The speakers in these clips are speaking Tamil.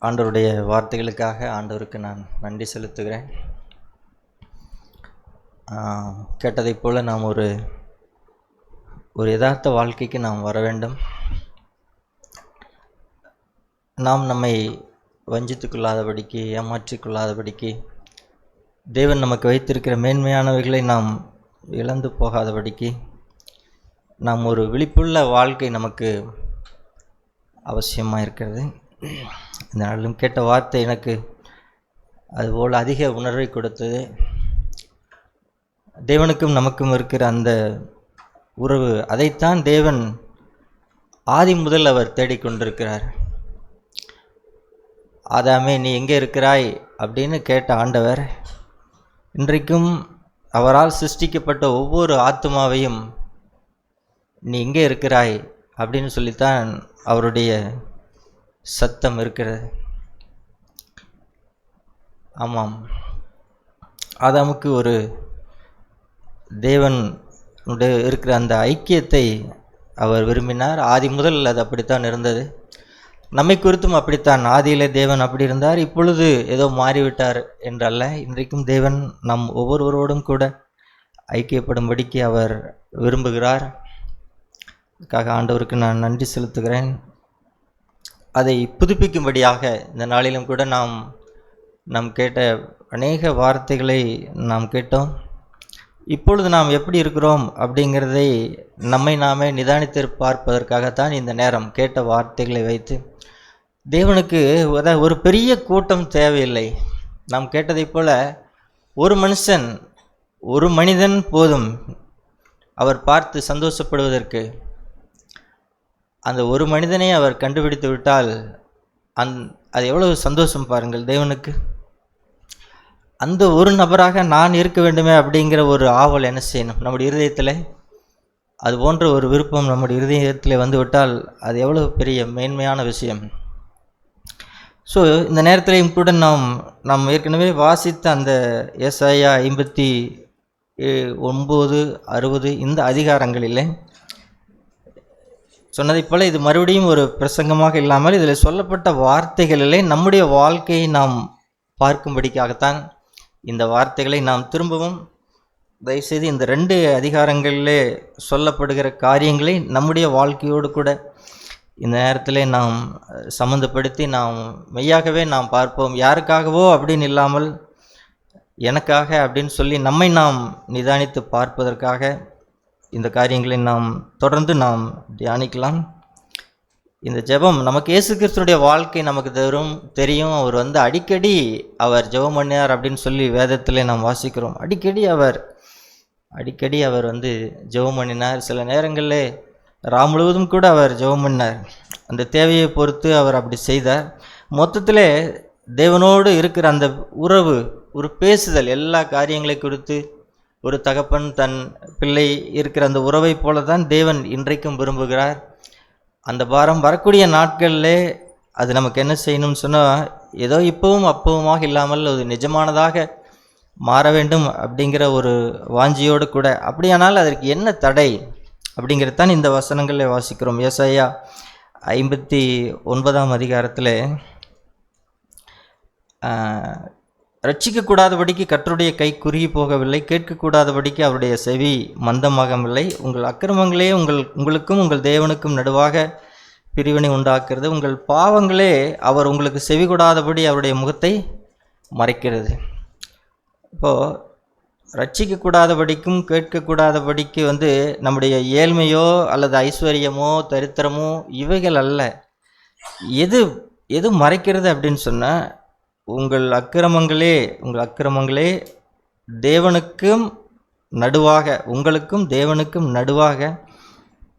ஆண்டவருடைய வார்த்தைகளுக்காக ஆண்டவருக்கு நான் நன்றி செலுத்துகிறேன். கேட்டதைப் போல நாம் ஒரு யதார்த்த வாழ்க்கைக்கு நாம் வர வேண்டும். நாம் நம்மை வஞ்சித்துக்கொள்ளாதபடிக்கு, ஏமாற்றிக்கொள்ளாதபடிக்கு, தேவன் நமக்கு வைத்திருக்கிற மேன்மையானவைகளை நாம் இழந்து போகாதபடிக்கு, நாம் ஒரு விழிப்புள்ள வாழ்க்கை நமக்கு அவசியமாக இருக்கிறது. இந்த நாளிலும் கேட்ட வார்த்தை எனக்கு அதுபோல் அதிக உணர்வை கொடுத்தது. தேவனுக்கும் நமக்கும் இருக்கிற அந்த உறவு, அதைத்தான் தேவன் ஆதி முதல் அவர் தேடிக்கொண்டிருக்கிறார். ஆதாமே நீ எங்கே இருக்கிறாய் அப்படின்னு கேட்ட ஆண்டவர் இன்றைக்கும் அவரால் சிருஷ்டிக்கப்பட்ட ஒவ்வொரு ஆத்மாவையும் நீ எங்கே இருக்கிறாய் அப்படின்னு சொல்லித்தான் அவருடைய சத்தம் இருக்கிறது. ஆமாம், ஆதாமுக்கு ஒரு தேவன் இருக்கிற அந்த ஐக்கியத்தை அவர் விரும்பினார். ஆதி முதல் அது அப்படித்தான் இருந்தது. நம்மை குறித்தும் அப்படித்தான். ஆதியிலே தேவன் அப்படி இருந்தார், இப்பொழுது ஏதோ மாறிவிட்டார் என்றல்ல. இன்றைக்கும் தேவன் நம் ஒவ்வொருவரோடும் கூட ஐக்கியப்படும்படிக்கு அவர் விரும்புகிறார். அதுக்காக ஆண்டவருக்கு நான் நன்றி செலுத்துகிறேன். அதை புதுப்பிக்கும்படியாக இந்த நாளிலும் கூட நாம் கேட்ட அநேக வார்த்தைகளை நாம் கேட்டோம். இப்பொழுது நாம் எப்படி இருக்கிறோம் அப்படிங்கிறதை நம்மை நாமே நிதானித்து பார்ப்பதற்காகத்தான் இந்த நேரம் கேட்ட வார்த்தைகளை வைத்து. தேவனுக்கு ஒரு பெரிய கூட்டம் தேவையில்லை. நாம் கேட்டதைப் போல ஒரு மனுஷன், ஒரு மனிதன் போதும் அவர் பார்த்து சந்தோஷப்படுவதற்கு. அந்த ஒரு மனிதனை அவர் கண்டுபிடித்து விட்டால் அது எவ்வளவு சந்தோஷம் பாருங்கள் தேவனுக்கு. அந்த ஒரு நபராக நான் இருக்க வேண்டுமே அப்படிங்கிற ஒரு ஆவல் என்ன செய்யணும் நம்முடைய இருதயத்தில். அது போன்ற ஒரு விருப்பம் நம்முடைய இருதயத்தில் வந்து விட்டால் அது எவ்வளவு பெரிய மேன்மையான விஷயம். ஸோ இந்த நேரத்திலையும் கூட நாம் ஏற்கனவே வாசித்த அந்த ஏசாயா 59, 60 இந்த அதிகாரங்களில் சொன்னதைப் போல இது மறுபடியும் ஒரு பிரசங்கமாக இல்லாமல் இதில் சொல்லப்பட்ட வார்த்தைகளிலே நம்முடைய வாழ்க்கையை நாம் பார்க்கும்படிக்காகத்தான் இந்த வார்த்தைகளை நாம் திரும்பவும் தயவுசெய்து இந்த 2 அதிகாரங்களிலே சொல்லப்படுகிற காரியங்களை நம்முடைய வாழ்க்கையோடு கூட இந்த நேரத்தில் நாம் சம்மந்தப்படுத்தி நாம் மெய்யாகவே நாம் பார்ப்போம். யாருக்காகவோ அப்படின்னு இல்லாமல் எனக்காக அப்படின்னு சொல்லி நம்மை நாம் நிதானித்து பார்ப்பதற்காக இந்த காரியங்களை நாம் தொடர்ந்து நாம் தியானிக்கலாம். இந்த ஜெபம் நமக்கு இயேசு கிறிஸ்துனுடைய வாழ்க்கை நமக்கு தெரியும். அவர் அடிக்கடி அவர் ஜெபம் பண்ணினார் அப்படின்னு சொல்லி வேதத்தில் நாம் வாசிக்கிறோம். அடிக்கடி அவர் ஜெபம் பண்ணினார். சில நேரங்களில் ராம் முழுவதும் கூட அவர் ஜெபம் பண்ணார். அந்த தேவையை பொறுத்து அவர் அப்படி செய்தார். மொத்தத்தில் தேவனோடு இருக்கிற அந்த உறவு, ஒரு பேசுதல், எல்லா காரியங்களை குறித்து ஒரு தகப்பன் தன் பிள்ளை இருக்கிற அந்த உறவை போல தான் தேவன் இன்றைக்கும் விரும்புகிறார். அந்த பாரம் வரக்கூடிய நாட்களில் அது நமக்கு என்ன செய்யணும்னு சொன்னால், ஏதோ இப்பவும் அப்பவுமாக இல்லாமல் அது நிஜமானதாக மாற வேண்டும் அப்படிங்கிற ஒரு வாஞ்சியோடு கூட. அப்படியானால் அதற்கு என்ன தடை அப்படிங்கிறது தான் இந்த வசனங்களில் வாசிக்கிறோம். ஏசாயா 59 அதிகாரத்தில் ரட்சிக்கக்கூடாதபடிக்கு கர்த்தருடைய கை குறுகி போகவில்லை, கேட்கக்கூடாதபடிக்கு அவருடைய செவி மந்தமாகவில்லை. உங்கள் அக்கிரமங்களே உங்களுக்கும் உங்கள் தேவனுக்கும் நடுவாக பிரிவினை உண்டாக்குறது. உங்கள் பாவங்களே அவர் உங்களுக்கு செவி கொடாதபடி அவருடைய முகத்தை மறைக்கிறது. இப்போது ரட்சிக்கக்கூடாதபடிக்கும் கேட்கக்கூடாதபடிக்கு நம்முடைய ஏழ்மையோ அல்லது ஐஸ்வர்யமோ தரித்திரமோ இவைகள் அல்ல. எது மறைக்கிறது அப்படின்னு சொன்னால், உங்கள் அக்கிரமங்களே தேவனுக்கும் நடுவாக, உங்களுக்கும் தேவனுக்கும் நடுவாக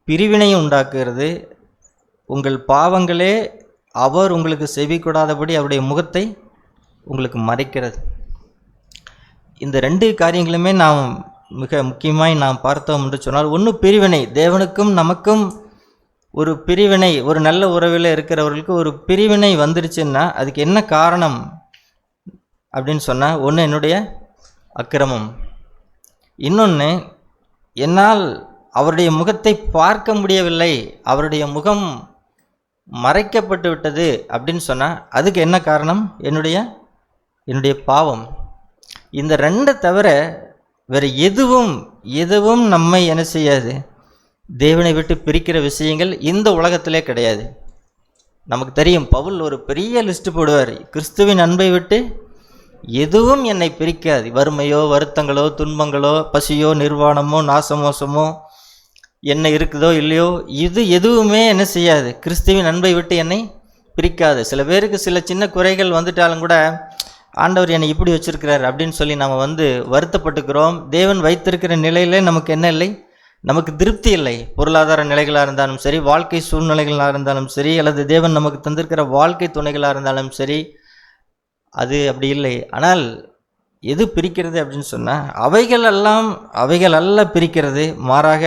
பிரிவினையை உண்டாக்குகிறது. உங்கள் பாவங்களே அவர் உங்களுக்கு செவி கொடாதபடி அவருடைய முகத்தை உங்களுக்கு மறைக்கிறது. இந்த 2 காரியங்களுமே நாம் மிக முக்கியமாய் நாம் பார்த்தோம் என்று சொன்னால், ஒன்று பிரிவினை. தேவனுக்கும் நமக்கும் ஒரு பிரிவினை, ஒரு நல்ல உறவில் இருக்கிறவர்களுக்கு ஒரு பிரிவினை வந்துருச்சுன்னா அதுக்கு என்ன காரணம் அப்படின்னு சொன்னால், ஒன்று என்னுடைய அக்கிரமம், இன்னொன்று என்னால் அவருடைய முகத்தை பார்க்க முடியவில்லை, அவருடைய முகம் மறைக்கப்பட்டு விட்டது அப்படின்னு சொன்னால் அதுக்கு என்ன காரணம்? என்னுடைய பாவம். இந்த ரெண்டை தவிர வேறு எதுவும் நம்மை என்ன செய்யாது, தேவனை விட்டு பிரிக்கிற விஷயங்கள் இந்த உலகத்திலே கிடையாது. நமக்கு தெரியும், பவுல் ஒரு பெரிய லிஸ்ட் போடுவார். கிறிஸ்துவின் அன்பை விட்டு எதுவும் என்னை பிரிக்காது. வறுமையோ, வருத்தங்களோ, துன்பங்களோ, பசியோ, நிர்வாணமோ, நாசமோசமோ, என்ன இருக்குதோ இல்லையோ, இது எதுவுமே என்ன செய்யாது, கிறிஸ்துவின் அன்பை விட்டு என்னை பிரிக்காது. சில பேருக்கு சில சின்ன குறைகள் வந்துட்டாலும் கூட ஆண்டவர் என்னை இப்படி வச்சிருக்கிறார் அப்படின்னு சொல்லி நம்ம வருத்தப்பட்டுக்கிறோம். தேவன் வைத்திருக்கிற நிலையிலே நமக்கு என்ன இல்லை, நமக்கு திருப்தி இல்லை. பொருளாதார நிலைகளாக இருந்தாலும் சரி, வாழ்க்கை சூழ்நிலைகளாக இருந்தாலும் சரி, அல்லது தேவன் நமக்கு தந்திருக்கிற வாழ்க்கை துணைகளாக இருந்தாலும் சரி, அது அப்படி இல்லை. ஆனால் எது பிரிக்கிறது அப்படின்னு சொன்னால் அவைகள் அல்ல பிரிக்கிறது, மாறாக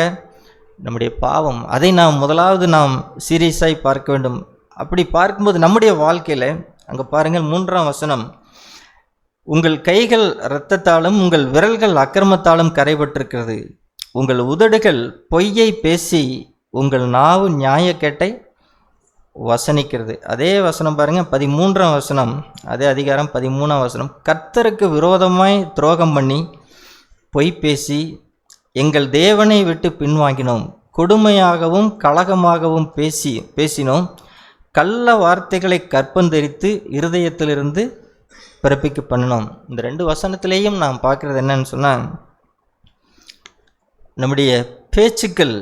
நம்முடைய பாவம். அதை முதலாவது நாம் சீரியஸாய் பார்க்க வேண்டும். அப்படி பார்க்கும்போது நம்முடைய வாழ்க்கையில் அங்கே பாருங்கள், 3ஆம் வசனம், உங்கள் கைகள் இரத்தத்தாலும் உங்கள் விரல்கள் அக்கிரமத்தாலும் கரைபட்டிருக்கிறது. உங்கள் உதடுகள் பொய்யை பேசி உங்கள் நாவு நியாயக்கேட்டை வசனிக்கிறது. அதே வசனம் பாருங்கள், 13ஆம் வசனம், அதே அதிகாரம் 13ஆம் வசனம், கர்த்தருக்கு விரோதமாய் துரோகம் பண்ணி பொய் பேசி எங்கள் தேவனை விட்டு பின்வாங்கினோம். கொடுமையாகவும் கலகமாகவும் பேசினோம். கள்ள வார்த்தைகளை கற்பந்தரித்து இருதயத்திலிருந்து பிறப்பிக்க பண்ணினோம். இந்த 2 வசனத்திலேயும் நாம் பார்க்குறது என்னன்னு சொன்னால், நம்முடைய பேச்சுக்கள்,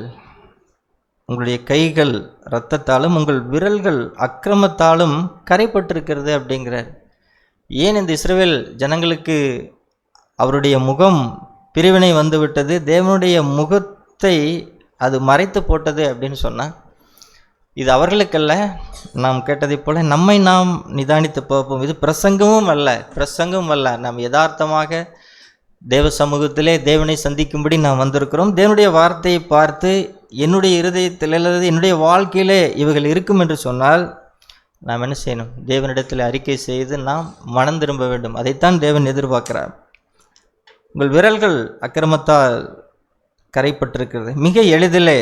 உங்களுடைய கைகள் இரத்தத்தாலும் உங்கள் விரல்கள் அக்கிரமத்தாலும் கரைப்பட்டிருக்கிறது அப்படிங்கிறார். ஏன் இந்த இஸ்ரவேல் ஜனங்களுக்கு அவருடைய முகம் பிரிவினை வந்துவிட்டது, தேவனுடைய முகத்தை அது மறைத்து போட்டது அப்படின்னு சொன்னால், இது அவர்களுக்கல்ல, நாம் கேட்டதை போல நம்மை நாம் நிதானித்து பார்ப்போம். இது பிரசங்கமும் அல்ல. நாம் யதார்த்தமாக தேவ சமூகத்திலே தேவனை சந்திக்கும்படி நாம் வந்திருக்கிறோம். தேவனுடைய வார்த்தையை பார்த்து என்னுடைய இருதயத்தில் அல்லது என்னுடைய வாழ்க்கையிலே இவைகள் இருக்கும் என்று சொன்னால் நாம் என்ன செய்யணும்? தேவனிடத்தில் அறிக்கை செய்து நாம் மனம் திரும்ப வேண்டும். அதைத்தான் தேவன் எதிர்பார்க்கிறார். உங்கள் விரல்கள் அக்கிரமத்தால் கரைப்பட்டிருக்கிறது. மிக எளிதிலே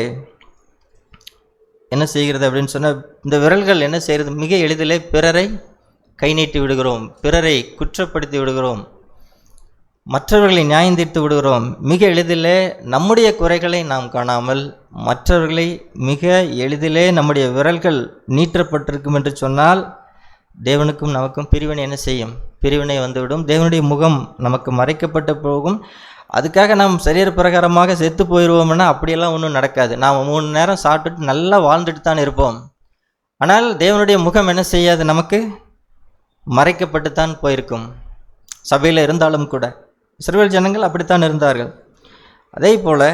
என்ன செய்கிறது அப்படின்னு சொன்னால், இந்த விரல்கள் என்ன செய்கிறது? மிக எளிதிலே பிறரை கை நீட்டி விடுகிறோம், பிறரை குற்றப்படுத்தி விடுகிறோம், மற்றவர்களை நியாயம் தீர்த்து விடுகிறோம். மிக எளிதிலே நம்முடைய குறைகளை நாம் காணாமல் மற்றவர்களை மிக எளிதிலே நம்முடைய விரல்கள் நீட்டப்பட்டிருக்கும் என்று சொன்னால், தேவனுக்கும் நமக்கும் பிரிவினை என்ன செய்யும்? பிரிவினை வந்துவிடும். தேவனுடைய முகம் நமக்கு மறைக்கப்பட்டு போகும். அதுக்காக நாம் சரீர பிரகாரமாக செத்து போயிடுவோம்னா அப்படியெல்லாம் ஒன்றும் நடக்காது. நாம் 3 நேரம் சாப்பிட்டுட்டு நல்லா வாழ்ந்துட்டு தான் இருப்போம். ஆனால் தேவனுடைய முகம் என்ன செய்யாது, நமக்கு மறைக்கப்பட்டு தான் போயிருக்கும். சபையில் இருந்தாலும் கூட இஸ்ரவேல் ஜனங்கள் அப்படித்தான் இருந்தார்கள். அதே போல்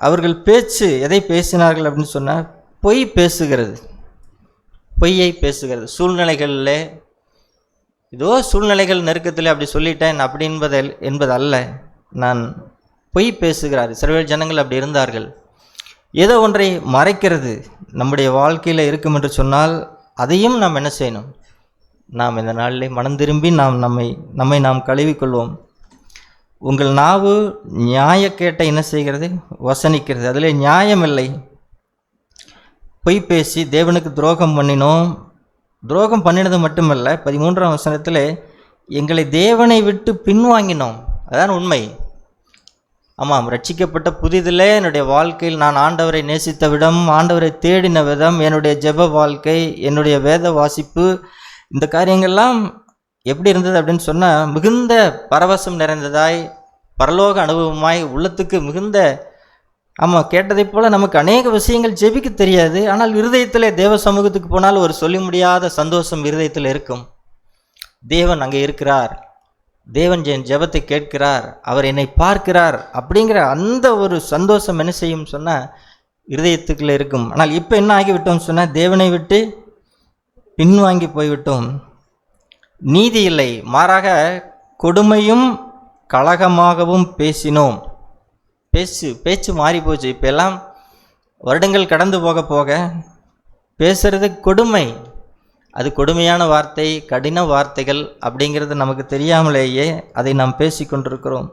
அவர்கள் பேச்சு எதை பேசினார்கள் அப்படின்னு சொன்னால், பொய்யை பேசுகிறது. சூழ்நிலைகளில் ஏதோ சூழ்நிலைகள் நெருக்கத்தில் அப்படி சொல்லிட்டேன் அப்படி என்பது அல்ல. நான் பொய் பேசுகிறார். இஸ்ரவேல் ஜனங்கள் அப்படி இருந்தார்கள். ஏதோ ஒன்றை மறைக்கிறது நம்முடைய வாழ்க்கையில் இருக்கும் என்று சொன்னால், அதையும் நாம் என்ன செய்யணும்? நாம் இந்த நாளிலே மனம் திரும்பி நம்மை நாம் கழுவிக்கொள்வோம். உங்கள் நாவு நியாயக்கேட்டை என்ன செய்கிறது? வசனிக்கிறது. அதில் நியாயம் இல்லை. பொய் பேசி தேவனுக்கு துரோகம் பண்ணினோம். துரோகம் பண்ணினது மட்டுமல்ல, 13ஆம் வசனத்தில் எங்களை தேவனை விட்டு பின்வாங்கினோம். அதான் உண்மை. ஆமாம், ரட்சிக்கப்பட்ட புதிதில் என்னுடைய வாழ்க்கையில் நான் ஆண்டவரை நேசித்த விதம், ஆண்டவரை தேடின விதம், என்னுடைய ஜெப வாழ்க்கை, என்னுடைய வேத வாசிப்பு, இந்த காரியங்கள்லாம் எப்படி இருந்தது அப்படின்னு சொன்னால், மிகுந்த பரவசம் நிறைந்ததாய், பரலோக அனுபவமாய், உள்ளத்துக்கு மிகுந்த, ஆமாம், கேட்டதை போல் நமக்கு அநேக விஷயங்கள் ஜெபிக்க தெரியாது. ஆனால் இருதயத்தில் தேவ சமூகத்துக்கு போனால் ஒரு சொல்ல முடியாத சந்தோஷம் இருதயத்தில் இருக்கும். தேவன் அங்கே இருக்கிறார், தேவன் என் ஜெபத்தை கேட்கிறார், அவர் என்னை பார்க்கிறார் அப்படிங்கிற அந்த ஒரு சந்தோஷம் என்ன செய்யும் சொன்னால் இருதயத்துக்குள்ளே இருக்கும். ஆனால் இப்போ என்ன ஆகிவிட்டோம் சொன்னால், தேவனை விட்டு பின்வாங்கி போய்விட்டோம். நீதி இல்லை, மாறாக கொடுமையும் கலகமாகவும் பேசினோம். பேச்சு மாறி போச்சு. இப்போ எல்லாம் வருடங்கள் கடந்து போக போக பேசுறது கொடுமை. அது கொடுமையான வார்த்தை, கடின வார்த்தைகள் அப்படிங்கிறது நமக்கு தெரியாமலேயே அதை நாம் பேசி கொண்டிருக்கிறோம்.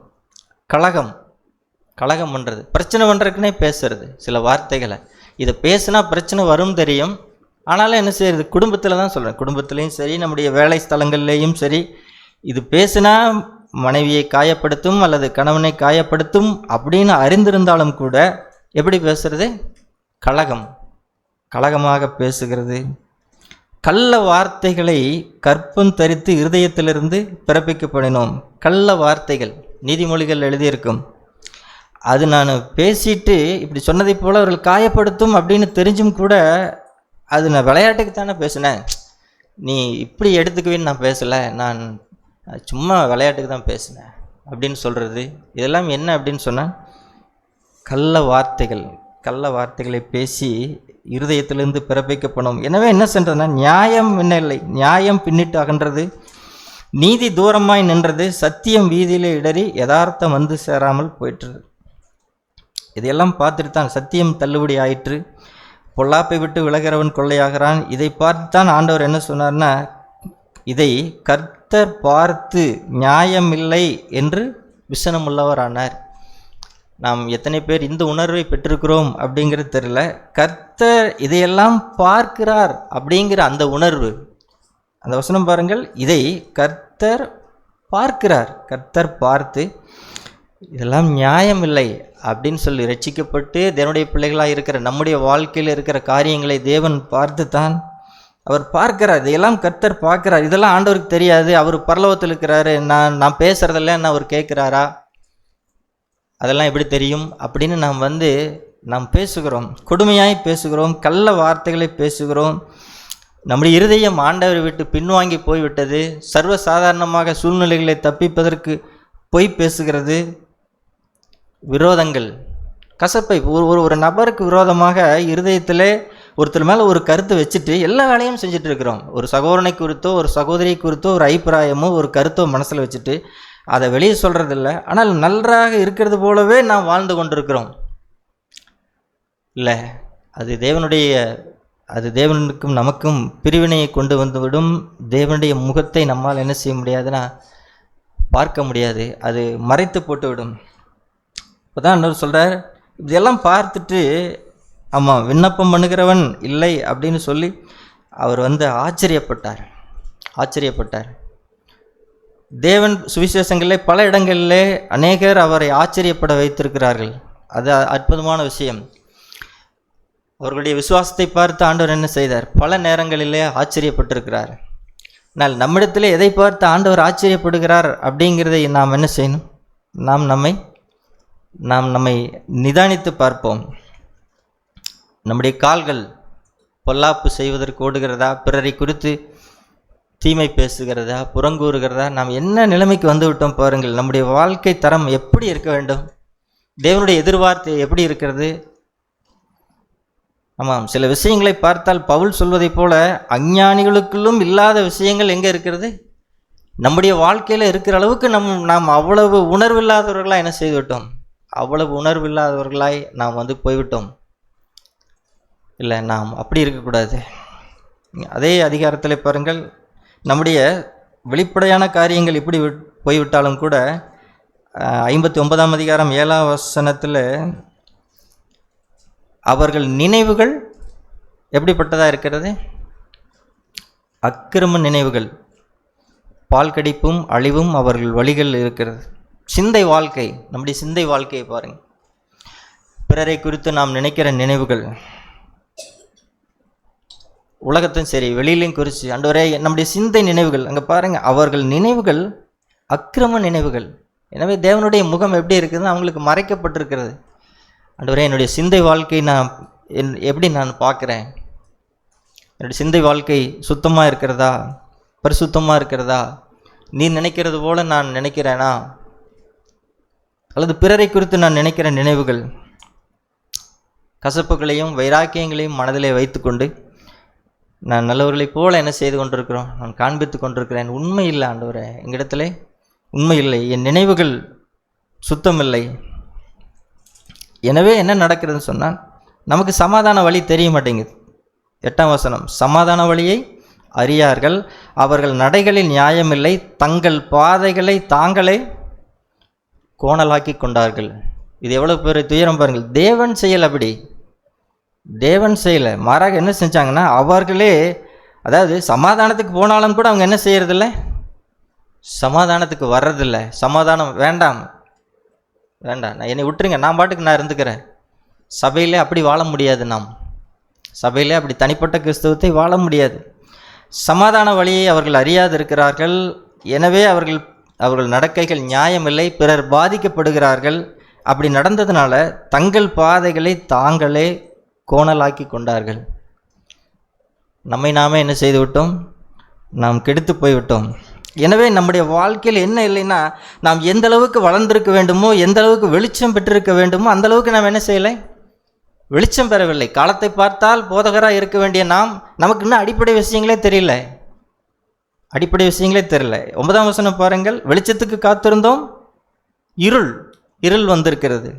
கலகம் பண்ணுறது, பிரச்சனை பண்ணுறதுக்குன்னே பேசுறது சில வார்த்தைகளை. இதை பேசுனா பிரச்சனை வரும் தெரியும், ஆனாலும் என்ன செய்யறது, குடும்பத்தில் தான் சொல்கிறேன், குடும்பத்துலேயும் சரி நம்முடைய வேலை ஸ்தலங்கள்லேயும் சரி, இது பேசினா மனைவியை காயப்படுத்தும் அல்லது கணவனை காயப்படுத்தும் அப்படின்னு அறிந்திருந்தாலும் கூட எப்படி பேசுறது, கலகமாக பேசுகிறது. கள்ள வார்த்தைகளை கற்பம் தரித்து இருதயத்திலிருந்து பிறப்பிக்கப்படினோம். கள்ள வார்த்தைகள் நீதிமொழிகள் எழுதியிருக்கும். அது நான் பேசிட்டு இப்படி சொன்னதை போல் அவர்கள் காயப்படுத்தும் அப்படின்னு தெரிஞ்சும் கூட அது நான் விளையாட்டுக்கு தானே பேசினேன், நீ இப்படி எடுத்துக்குவேன்னு நான் பேசலை, நான் சும்மா விளையாட்டுக்கு தான் பேசினேன் அப்படின்னு சொல்கிறது. இதெல்லாம் என்ன அப்படின்னு சொன்னால் கள்ள வார்த்தைகளை பேசி இருதயத்திலிருந்து பிறப்பிக்கப்படும். எனவே என்ன சென்றதுன்னா, நியாயம் என்ன இல்லை, நியாயம் பின்னிட்டு அகன்றது, நீதி தூரமாய் நின்றது, சத்தியம் வீதியிலே இடறி யதார்த்தம் வந்து சேராமல் போயிட்டுது. இதையெல்லாம் பார்த்துட்டு தான் சத்தியம் தள்ளுபடி ஆயிற்று, பொல்லாப்பை விட்டு விலகிறவன் கொள்ளையாகிறான். இதை பார்த்து தான் ஆண்டவர் என்ன சொன்னார்னா, இதை கர்த்தர் பார்த்து நியாயமில்லை என்று விசனமுள்ளவர் ஆனார். நாம் எத்தனை பேர் இந்த உணர்வை பெற்றிருக்கிறோம் அப்படிங்கிறது தெரியல. கர்த்தர் இதையெல்லாம் பார்க்கிறார் அப்படிங்கிற அந்த உணர்வு, அந்த வசனம் பாருங்கள், இதை கர்த்தர் பார்க்கிறார், கர்த்தர் பார்த்து இதெல்லாம் நியாயம் இல்லை அப்படின்னு சொல்லி ரட்சிக்கப்பட்டு தேவனுடைய பிள்ளைகளாக இருக்கிற நம்முடைய வாழ்க்கையில் இருக்கிற காரியங்களை தேவன் பார்த்து தான் அவர் பார்க்கிறார். இதையெல்லாம் கர்த்தர் பார்க்கிறார். இதெல்லாம் ஆண்டவருக்கு தெரியாது, அவர் பரலோகத்தில் இருக்கிறாரு, நான் பேசுறதில்ல என்ன அவர் கேட்குறாரா, அதெல்லாம் எப்படி தெரியும் அப்படின்னு நாம் பேசுகிறோம், கொடுமையாய் பேசுகிறோம், கள்ள வார்த்தைகளை பேசுகிறோம். நம்முடைய இருதயம் ஆண்டவரை விட்டு பின்வாங்கி போய்விட்டது. சர்வசாதாரணமாக சூழ்நிலைகளை தப்பிப்பதற்கு பொய் பேசுகிறது, விரோதங்கள், கசப்பை, ஒரு நபருக்கு விரோதமாக இருதயத்திலே ஒருத்தர் மேலே ஒரு கருத்து வச்சுட்டு எல்லா வேலையும் செஞ்சுட்டு இருக்கிறோம். ஒரு சகோதரனை குறித்தோ ஒரு சகோதரியை குறித்தோ ஒரு அபிப்பிராயமோ ஒரு கருத்தோ மனசில் வச்சுட்டு அதை வெளியே சொல்கிறதில்ல, ஆனால் நன்றாக இருக்கிறது போலவே நாம் வாழ்ந்து கொண்டிருக்கிறோம். இல்லை, அது தேவனுக்கும் நமக்கும் பிரிவினையை கொண்டு வந்துவிடும். தேவனுடைய முகத்தை நம்மால் என்ன செய்ய முடியாதுன்னா பார்க்க முடியாது, அது மறைத்து போட்டு விடும். இப்போ தான் இன்னொரு சொல்கிறார், இதெல்லாம் பார்த்துட்டு ஆமாம் விண்ணப்பம் பண்ணுகிறவன் இல்லை அப்படின்னு சொல்லி அவர் ஆச்சரியப்பட்டார். தேவன் சுவிசேஷங்களில் பல இடங்களிலே அநேகர் அவரை ஆச்சரியப்பட வைத்திருக்கிறார்கள். அது அற்புதமான விஷயம். அவர்களுடைய விசுவாசத்தை பார்த்து ஆண்டவர் என்ன செய்தார், பல நேரங்களிலே ஆச்சரியப்பட்டிருக்கிறார். ஆனால் நம்மிடத்தில் எதை பார்த்து ஆண்டவர் ஆச்சரியப்படுகிறார் அப்படிங்கிறதை நாம் என்ன செய்யணும், நாம் நம்மை நிதானித்து பார்ப்போம். நம்முடைய கால்கள் பொல்லாப்பு செய்வதற்கு ஓடுகிறதா, பிறரை குறித்து தீமை பேசுகிறதா, புறங்கூறுகிறதா, நாம் என்ன நிலைமைக்கு வந்து விட்டோம் பாருங்கள். நம்முடைய வாழ்க்கை தரம் எப்படி இருக்க வேண்டும், தேவனுடைய எதிர்வார்த்தை எப்படி இருக்கிறது. ஆமாம், சில விஷயங்களை பார்த்தால் பவுல் சொல்வதை போல அஞ்ஞானிகளுக்குள்ளும் இல்லாத விஷயங்கள் எங்கே இருக்கிறது, நம்முடைய வாழ்க்கையில் இருக்கிற அளவுக்கு நாம் அவ்வளவு உணர்வில்லாதவர்களாக என்ன செய்து விட்டோம், அவ்வளவு உணர்வில்லாதவர்களாய் நாம் போய்விட்டோம். இல்லை, நாம் அப்படி இருக்கக்கூடாது. அதே அதிகாரத்தில் பாருங்கள், நம்முடைய வெளிப்படையான காரியங்கள் இப்படி போய்விட்டாலும் கூட 59ஆம் அதிகாரம் 7ஆம் வசனத்தில் அவர்கள் நினைவுகள் எப்படிப்பட்டதாக இருக்கிறது, அக்கிரம நினைவுகள், பால் கடிப்பும் அழிவும் அவர்கள் வழிகள் இருக்கிறது. சிந்தை வாழ்க்கை, நம்முடைய சிந்தை வாழ்க்கையை பாருங்கள். பிறரை குறித்து நாம் நினைக்கிற நினைவுகள், உலகத்தையும் சரி வெளியிலையும் குறித்து ஆண்டவரே நம்முடைய சிந்தை நினைவுகள், அங்கே பாருங்கள், அவர்கள் நினைவுகள் அக்கிரம நினைவுகள். எனவே தேவனுடைய முகம் எப்படி இருக்குதுன்னு அவங்களுக்கு மறைக்கப்பட்டிருக்கிறது. ஆண்டவரே என்னுடைய சிந்தை வாழ்க்கை எப்படி நான் பார்க்குறேன், என்னுடைய சிந்தை வாழ்க்கை சுத்தமாக இருக்கிறதா, பரிசுத்தமாக இருக்கிறதா, நீ நினைக்கிறது போல நான் நினைக்கிறேனா, அல்லது பிறரை குறித்து நான் நினைக்கிற நினைவுகள், கசப்புகளையும் வைராக்கியங்களையும் மனதிலே வைத்துக்கொண்டு நான் நல்லவர்களைப் போல என்ன செய்து கொண்டிருக்கிறோம், நான் காண்பித்து கொண்டிருக்கிறேன். உண்மை இல்லை ஆண்டவரே, எங்களிடத்துல உண்மை இல்லை, என் நினைவுகள் சுத்தமில்லை. எனவே என்ன நடக்கிறதுன்னு சொன்னால் நமக்கு சமாதான வழி தெரிய மாட்டேங்குது. 8ஆம் வசனம், சமாதான வழியை அறியார்கள், அவர்கள் நடைகளில் நியாயமில்லை, தங்கள் பாதைகளை தாங்களே கோணலாக்கி கொண்டார்கள். இது எவ்வளோ பெரிய துயரம் பாருங்கள். தேவன் செயல் அப்படி, தேவன் செய்யலை, மாறாக என்ன செஞ்சாங்கன்னா அவர்களே, அதாவது சமாதானத்துக்கு போனாலும் கூட அவங்க என்ன செய்யறதில்ல, சமாதானத்துக்கு வர்றதில்லை. சமாதானம் வேண்டாம் வேண்டாம், நான் என்னை விட்டுருங்க, நான் பாட்டுக்கு நான் இருந்துக்கிறேன். சபையிலே அப்படி வாழ முடியாது. நாம் சபையிலே அப்படி தனிப்பட்ட கிறிஸ்தவத்தை வாழ முடியாது. சமாதான வழியை அவர்கள் அறியாது இருக்கிறார்கள். எனவே அவர்கள் நடக்கைகள் நியாயமில்லை, பிறர் பாதிக்கப்படுகிறார்கள். அப்படி நடந்ததுனால தங்கள் பாதைகளை தாங்களே கோணலாக்கி கொண்டார்கள். நம்மை நாமே என்ன செய்து விட்டோம், நாம் கெடுத்து போய்விட்டோம். எனவே நம்முடைய வாழ்க்கையில் என்ன இல்லைன்னா, நாம் எந்த அளவுக்கு வளர்ந்திருக்க வேண்டுமோ, எந்த அளவுக்கு வெளிச்சம் பெற்றிருக்க வேண்டுமோ அந்த அளவுக்கு நாம் என்ன செய்யலை, வெளிச்சம் பெறவில்லை. காலத்தை பார்த்தால் போதகராக இருக்க வேண்டிய நமக்கு இன்னும் அடிப்படை விஷயங்களே தெரியல. அடிப்படை விஷயங்களே தெரியல. 9ஆம் வசனம் பாருங்கள். வெளிச்சத்துக்கு காத்திருந்தோம், இருள் வந்திருக்கிறது.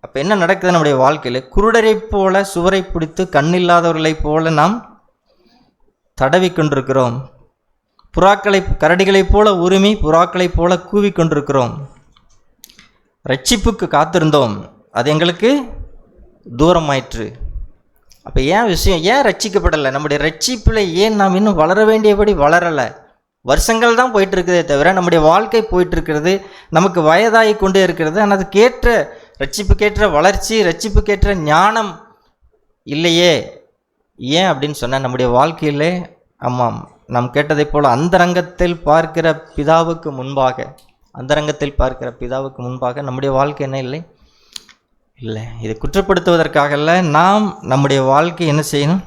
அப்போ என்ன நடக்குது நம்முடைய வாழ்க்கையில்? குருடரை போல சுவரை பிடித்து கண்ணில்லாதவர்களைப் போல நாம் தடவி கொண்டிருக்கிறோம். கரடிகளைப் போல உரிமை புறாக்களைப் போல கூவி கொண்டிருக்கிறோம். ரட்சிப்புக்கு காத்திருந்தோம், அது எங்களுக்கு தூரமாயிற்று. அப்போ ஏன் ரட்சிக்கப்படலை? நம்முடைய ரட்சிப்பில் ஏன் நாம் இன்னும் வளர வேண்டியபடி வளரலை? வருஷங்கள் தான் போயிட்டு இருக்குதே தவிர நம்முடைய வாழ்க்கை போயிட்டு இருக்கிறது, நமக்கு வயதாகி கொண்டே இருக்கிறது. ஆனால் அதுக்கேற்ற ரட்சிப்புக்கேற்ற வளர்ச்சி, ரட்சிப்புக்கேற்ற ஞானம் இல்லையே. ஏன் அப்படின்னு சொன்னால் நம்முடைய வாழ்க்கையிலே, ஆமாம், நாம் கேட்டதை போல் அந்தரங்கத்தில் பார்க்கிற பிதாவுக்கு முன்பாக நம்முடைய வாழ்க்கை என்ன இல்லை. இதை குற்றப்படுத்துவதற்காகல்ல, நாம் நம்முடைய வாழ்க்கை என்ன செய்யணும்,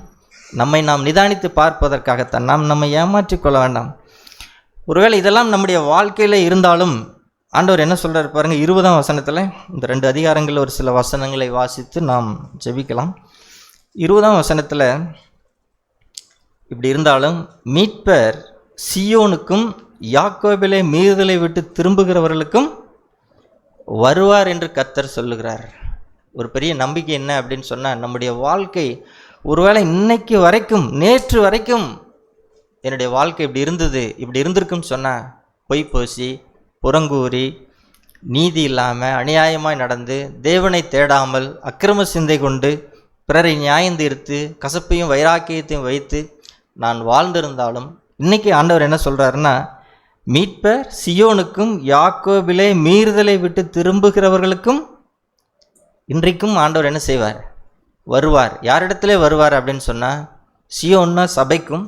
நம்மை நாம் நிதானித்து பார்ப்பதற்காகத்தான். நாம் நம்மை ஏமாற்றிக்கொள்ள வேண்டாம். ஒருவேளை இதெல்லாம் நம்முடைய வாழ்க்கையில் இருந்தாலும் ஆண்டவர் என்ன சொல்கிறார் பாருங்கள். 20ஆம் வசனத்தில், இந்த 2 அதிகாரங்களில் ஒரு சில வசனங்களை வாசித்து நாம் ஜெபிக்கலாம். 20ஆம் வசனத்தில் இப்படி இருந்தாலும், மீட்பர் சீயோனுக்கும் யாக்கோபிலே மீறுதலை விட்டு திரும்புகிறவர்களுக்கும் வருவார் என்று கர்த்தர் சொல்லுகிறார். ஒரு பெரிய நம்பிக்கை என்ன அப்படின்னு சொன்னால், நம்முடைய வாழ்க்கை ஒருவேளை இன்னைக்கு வரைக்கும், நேற்று வரைக்கும் என்னுடைய வாழ்க்கை இப்படி இருந்திருக்குன்னு சொன்னால், பொய் பேசி, புறங்கூறி, நீதி இல்லாமல் அநியாயமாய் நடந்து, தேவனை தேடாமல், அக்கிரம சிந்தை கொண்டு, பிறரை நியாயம் தீர்த்து, கசப்பையும் வைராக்கியத்தையும் வைத்து நான் வாழ்ந்திருந்தாலும், இன்னைக்கு ஆண்டவர் என்ன சொல்கிறாருன்னா, மீட்பர் சியோனுக்கும் யாக்கோபிலே மீறுதலை விட்டு திரும்புகிறவர்களுக்கும் இன்றைக்கும் ஆண்டவர் என்ன செய்வார், வருவார். யாரிடத்திலே வருவார் அப்படின்னு சொன்னால், சியோன்னா சபைக்கும்.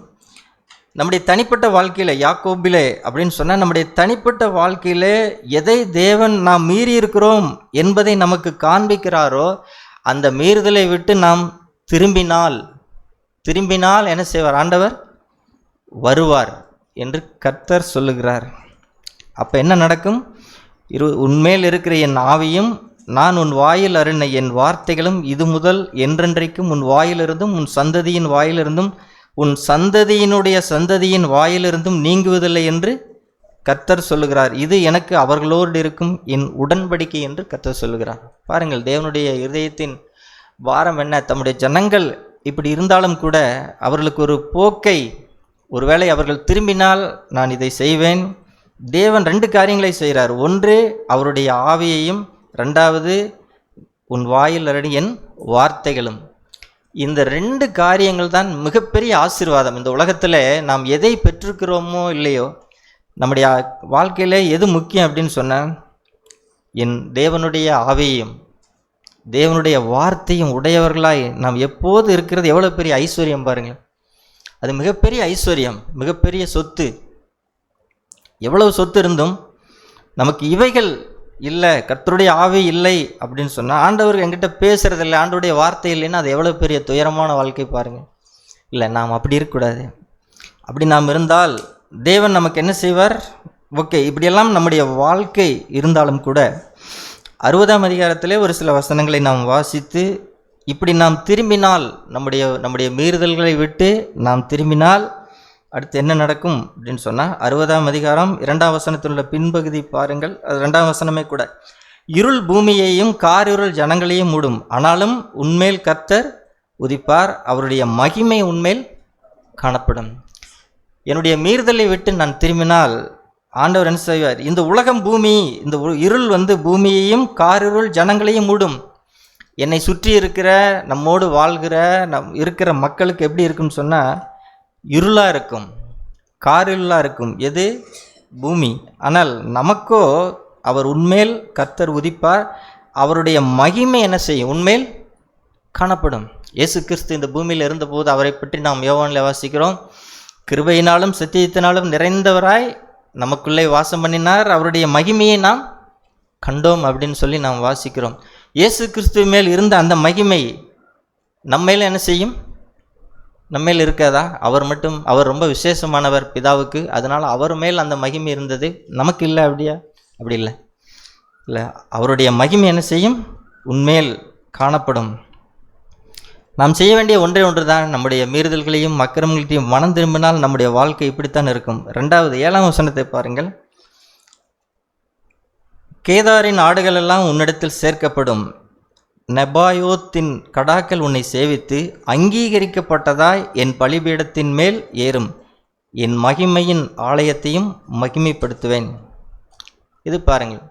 நம்முடைய தனிப்பட்ட வாழ்க்கையில் யாக்கோபிலே அப்படின்னு சொன்னால், நம்முடைய தனிப்பட்ட வாழ்க்கையில் எதை தேவன் நாம் மீறி இருக்கிறோம் என்பதை நமக்கு காண்பிக்கிறாரோ, அந்த மீறுதலை விட்டு நாம் திரும்பினால் என்ன செய்வார், ஆண்டவர் வருவார் என்று கர்த்தர் சொல்லுகிறார். அப்போ என்ன நடக்கும்? உன்மேல் இருக்கிற என் ஆவியும் நான் உன் வாயில் அருண என் வார்த்தைகளும் இது முதல் என்றென்றைக்கும் உன் வாயிலிருந்தும் உன் சந்ததியின் வாயிலிருந்தும் உன் சந்ததியினுடைய சந்ததியின் வாயிலிருந்தும் நீங்குவதில்லை என்று கர்த்தர் சொல்லுகிறார். இது எனக்கு அவர்களோடு இருக்கும் என் உடன்படிக்கை என்று கர்த்தர் சொல்லுகிறார். பாருங்கள், தேவனுடைய இருதயத்தின் பாரம் என்ன. தம்முடைய ஜனங்கள் இப்படி இருந்தாலும் கூட அவர்களுக்கு ஒரு போக்கை, ஒருவேளை அவர்கள் திரும்பினால் நான் இதை செய்வேன். தேவன் 2 காரியங்களை செய்கிறார். ஒன்று அவருடைய ஆவியையும், 2வது உன் வாயில் அருணி என் வார்த்தைகளும். இந்த 2 காரியங்கள் தான் மிகப்பெரிய ஆசீர்வாதம். இந்த உலகத்தில் நாம் எதை பெற்றிருக்கிறோமோ இல்லையோ, நம்முடைய வாழ்க்கையில் எது முக்கியம் அப்படின்னு சொன்னால், என் தேவனுடைய ஆவியையும் தேவனுடைய வார்த்தையும் உடையவர்களாய் நாம் எப்போது இருக்கிறது எவ்வளோ பெரிய ஐஸ்வர்யம் பாருங்கள். அது மிகப்பெரிய ஐஸ்வர்யம், மிகப்பெரிய சொத்து. எவ்வளவு சொத்து இருந்தும் நமக்கு இவைகள் இல்லை, கர்த்தருடைய ஆவி இல்லை அப்படின்னு சொன்னால், ஆண்டவர் என்கிட்ட பேசுறதில்லை, ஆண்டவருடைய வார்த்தை இல்லைன்னா அது எவ்வளோ பெரிய துயரமான வாழ்க்கை பாருங்கள். இல்லை, நாம் அப்படி இருக்கக்கூடாது. அப்படி நாம் இருந்தால் தேவன் நமக்கு என்ன செய்வார்? ஓகே, இப்படியெல்லாம் நம்முடைய வாழ்க்கை இருந்தாலும் கூட 60ஆம் அதிகாரத்திலே ஒரு சில வசனங்களை நாம் வாசித்து, இப்படி நாம் திரும்பினால், நம்முடைய மீறுதல்களை விட்டு நாம் திரும்பினால் அடுத்து என்ன நடக்கும் அப்படின்னு சொன்னால், 60ஆம் அதிகாரம் 2ஆம் வசனத்தில் உள்ள பின்பகுதி பாருங்கள். அது 2ஆம் வசனமே கூட. இருள் பூமியையும் காரிருள் ஜனங்களையும் மூடும், ஆனாலும் உன்மேல் கர்த்தர் உதிப்பார், அவருடைய மகிமை உன்மேல் காணப்படும். என்னுடைய மீறுதலை விட்டு நான் திரும்பினால் ஆண்டவர் என்ன செய்வார்? இந்த உலகம் பூமி, இந்த இருள் பூமியையும் காரிருள் ஜனங்களையும் மூடும். என்னை சுற்றி இருக்கிற நம்மோடு வாழ்கிற இருக்கிற மக்களுக்கு எப்படி இருக்குன்னு சொன்னால் இருளாக இருக்கும், காரிருளாக இருக்கும். எது? பூமி. ஆனால் நமக்கோ அவர் உண்மையில் கர்த்தர் உதிப்பார், அவருடைய மகிமை என்ன செய்யும்? உண்மையில் காணப்படும். இயேசு கிறிஸ்து இந்த பூமியில் இருந்தபோது அவரை பற்றி நாம் யோவானில் வாசிக்கிறோம். கிருபையினாலும் சத்தியத்தினாலும் நிறைந்தவராய் நமக்குள்ளே வாசம் பண்ணினார், அவருடைய மகிமையை நாம் கண்டோம் அப்படின்னு சொல்லி நாம் வாசிக்கிறோம். இயேசு கிறிஸ்துவ மேல் இருந்த அந்த மகிமை நம்மையில் என்ன செய்யும்? நம்மேல் இருக்காதா? அவர் ரொம்ப விசேஷமானவர் பிதாவுக்கு, அதனால் அவர் மேல் அந்த மகிமை இருந்தது, நமக்கு இல்லை. அப்படியா? அப்படி இல்லை. அவருடைய மகிமை என்ன செய்யும்? உண்மையில் காணப்படும். நாம் செய்ய வேண்டிய ஒன்று தான், நம்முடைய மீறுதல்களையும் அக்கிரமங்களையும் மனம் திரும்பினால் நம்முடைய வாழ்க்கை இப்படித்தான் இருக்கும். 7ஆம் வசனத்தை பாருங்கள். கேதாரின் ஆடுகள் எல்லாம் உன்னிடத்தில் சேர்க்கப்படும், நெபாயோத்தின் கடாக்கள் உன்னை சேவித்து அங்கீகரிக்கப்பட்டதாய் என் பலிபீடத்தின் மேல் ஏறும், என் மகிமையின் ஆலயத்தையும் மகிமைப்படுத்துவேன். இது பாருங்கள்,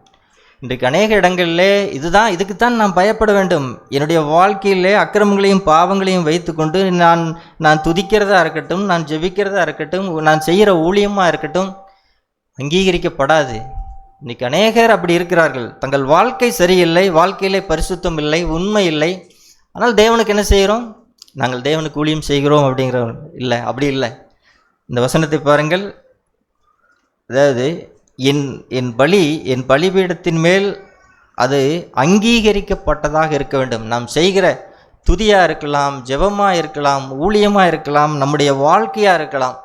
இன்றைக்கு அநேக இடங்களிலே இதுக்குத்தான் நான் பயப்பட வேண்டும். என்னுடைய வாழ்க்கையிலே அக்கிரமங்களையும் பாவங்களையும் வைத்துக்கொண்டு நான் துதிக்கிறதா இருக்கட்டும், நான் ஜெபிக்கிறதா இருக்கட்டும், நான் செய்கிற ஊழியமாக இருக்கட்டும் அங்கீகரிக்கப்படாது. இன்னைக்கு அநேகர் அப்படி இருக்கிறார்கள். தங்கள் வாழ்க்கை சரியில்லை, வாழ்க்கையிலே பரிசுத்தம் இல்லை, உண்மை இல்லை. ஆனால் தேவனுக்கு என்ன செய்கிறோம்? நாங்கள் தேவனுக்கு ஊழியம் செய்கிறோம் அப்படிங்கிறோம். இல்லை, அப்படி இல்லை. இந்த வசனத்தை பாருங்கள். அதாவது என் பலிபீடத்தின் மேல் அது அங்கீகரிக்கப்பட்டதாக இருக்க வேண்டும். நாம் செய்கிற துதியாக இருக்கலாம், ஜெபமாக இருக்கலாம், ஊழியமாக இருக்கலாம், நம்முடைய வாழ்க்கையாக இருக்கலாம்,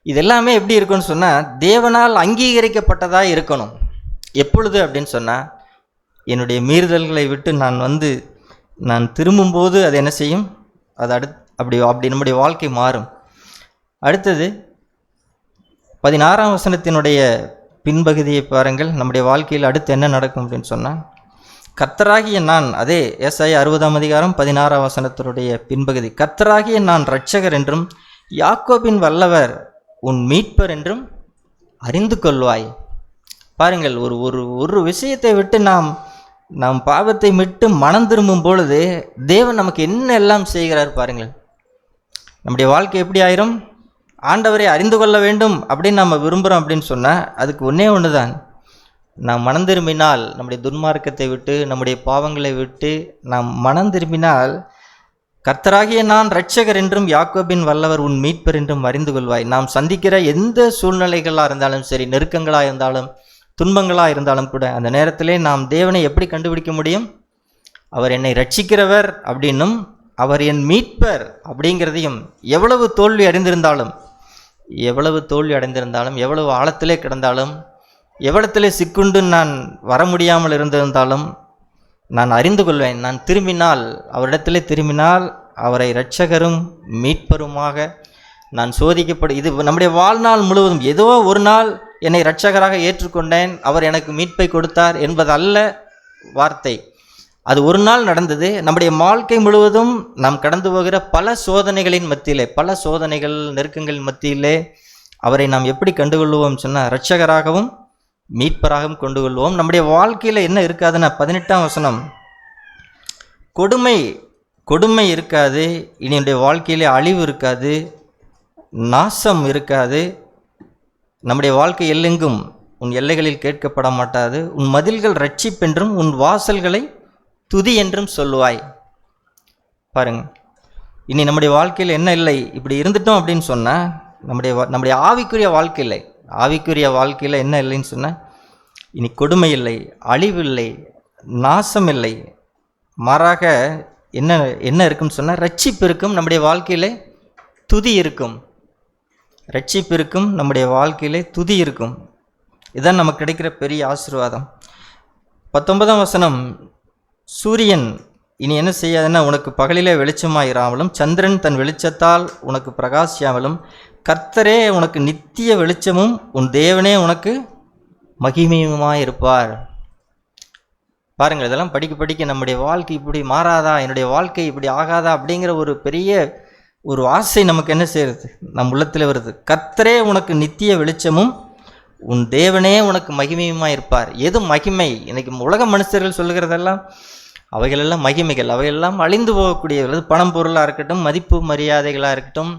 இதெல்லாமே எப்படி இருக்குன்னு சொன்னால் தேவனால் அங்கீகரிக்கப்பட்டதாக இருக்கணும். எப்பொழுது அப்படின்னு சொன்னால், என்னுடைய மீறுதல்களை விட்டு நான் திரும்பும்போது அது என்ன செய்யும்? அது அப்படி நம்முடைய வாழ்க்கை மாறும். அடுத்தது 16ஆம் வசனத்தினுடைய பின்பகுதியை பாருங்கள். நம்முடைய வாழ்க்கையில் அடுத்து என்ன நடக்கும் அப்படின்னு சொன்னால், கர்த்தராகிய நான், அதே ஏசாயா 60ஆம் அதிகாரம் 16ஆம் வசனத்தினுடைய பின்பகுதி, கர்த்தராகிய நான் இரட்சகர் என்றும் யாக்கோபின் வல்லவர் உன் மீட்பர் என்றும் அறிந்து கொள்வாய். பாருங்கள், ஒரு விஷயத்தை விட்டு நாம் பாவத்தை விட்டு மனம் திரும்பும் பொழுது தேவன் நமக்கு என்ன எல்லாம் செய்கிறார் பாருங்கள். நம்முடைய வாழ்க்கை எப்படி ஆயிரும்? ஆண்டவரை அறிந்து கொள்ள வேண்டும் அப்படின்னு நம்ம விரும்புகிறோம் அப்படின்னு சொன்னால் அதுக்கு ஒன்று தான், நாம் மனம் திரும்பினால், நம்முடைய துன்மார்க்கத்தை விட்டு நம்முடைய பாவங்களை விட்டு நாம் மனம் திரும்பினால், கர்த்தராகிய நான் இரட்சகர் என்றும் யாக்கோபின் வல்லவர் உன் மீட்பர் என்றும் அறிந்து கொள்வாய். நாம் சந்திக்கிற எந்த சூழ்நிலைகளாக இருந்தாலும் சரி, நெருக்கங்களாக இருந்தாலும் துன்பங்களாக இருந்தாலும் கூட, அந்த நேரத்திலே நாம் தேவனை எப்படி கண்டுபிடிக்க முடியும்? அவர் என்னை ரட்சிக்கிறவர் அப்படின்னும் அவர் என் மீட்பர் அப்படிங்கிறதையும், எவ்வளவு தோல்வி அடைந்திருந்தாலும், எவ்வளவு ஆழத்திலே கிடந்தாலும், எவ்வளத்திலே சிக்குண்டு நான் வர முடியாமல் இருந்திருந்தாலும் நான் அறிந்து கொள்வேன். நான் திரும்பினால், அவரிடத்திலே திரும்பினால் அவரை இரட்சகரும் மீட்பருமாக நான் இது நம்முடைய வாழ்நாள் முழுவதும் ஏதோ ஒரு நாள் என்னை இரட்சகராக ஏற்றுக்கொண்டேன், அவர் எனக்கு மீட்பை கொடுத்தார் என்பதல்ல வார்த்தை. அது ஒரு நாள் நடந்தது. நம்முடைய வாழ்க்கை முழுவதும் நாம் கடந்து போகிற பல சோதனைகளின் மத்தியிலே, பல சோதனைகள் நெருக்கங்களின் மத்தியிலே அவரை நாம் எப்படி கண்டுகொள்வோம் சொன்னால் இரட்சகராகவும் மீட்பராகவும் கொண்டு கொள்வோம். நம்முடைய வாழ்க்கையில் என்ன இருக்காதுன்னா 18ஆம் வசனம், கொடுமை இருக்காது, இனியுடைய வாழ்க்கையிலே அழிவு இருக்காது, நாசம் இருக்காது, நம்முடைய வாழ்க்கை எல்லெங்கும் உன் எல்லைகளில் கேட்கப்பட மாட்டாது, உன் மதில்கள் ரட்சிப்பென்றும் உன் வாசல்களை துதி என்றும் சொல்லுவாய். பாருங்க, இனி நம்முடைய வாழ்க்கையில் என்ன இல்லை? இப்படி இருந்துட்டோம் அப்படின்னு சொன்னால் நம்முடைய ஆவிக்குரிய வாழ்க்கையில் என்ன இல்லைன்னு சொன்னால், இனி கொடுமை இல்லை, அழிவு இல்லை, நாசம் இல்லை, மாறாக என்ன இருக்குன்னு சொன்னால் ரட்சிப்பு இருக்கும். நம்முடைய வாழ்க்கையில் துதி இருக்கும், ரட்சிப்பு இருக்கும், நம்முடைய வாழ்க்கையிலே துதி இருக்கும். இதுதான் நமக்கு கிடைக்கிற பெரிய ஆசீர்வாதம். 19ஆம் வசனம், சூரியன் இனி என்ன செய்யாதுன்னா உனக்கு பகலிலே வெளிச்சமாயிராமலும் சந்திரன் தன் வெளிச்சத்தால் உனக்கு பிரகாசியாமலும் கர்த்தரே உனக்கு நித்திய வெளிச்சமும் உன் தேவனே உனக்கு மகிமையுமாயிருப்பார். பாருங்கள், இதெல்லாம் படிக்க நம்முடைய வாழ்க்கை இப்படி மாறாதா, என்னுடைய வாழ்க்கை இப்படி ஆகாதா அப்படிங்கிற ஒரு பெரிய ஆசை நமக்கு என்ன செய்யறது? நம் உள்ளத்தில் வருது. கர்த்தரே உனக்கு நித்திய வெளிச்சமும் உன் தேவனே உனக்கு மகிமையுமா இருப்பார். எது மகிமை? இன்னைக்கு உலக மனுஷர்கள் சொல்லுகிறதெல்லாம் அவைகளெல்லாம் மகிமைகள், அவைகளெல்லாம் அழிந்து போகக்கூடியது. பணம் பொருளாக இருக்கட்டும், மதிப்பு மரியாதைகளாக இருக்கட்டும்,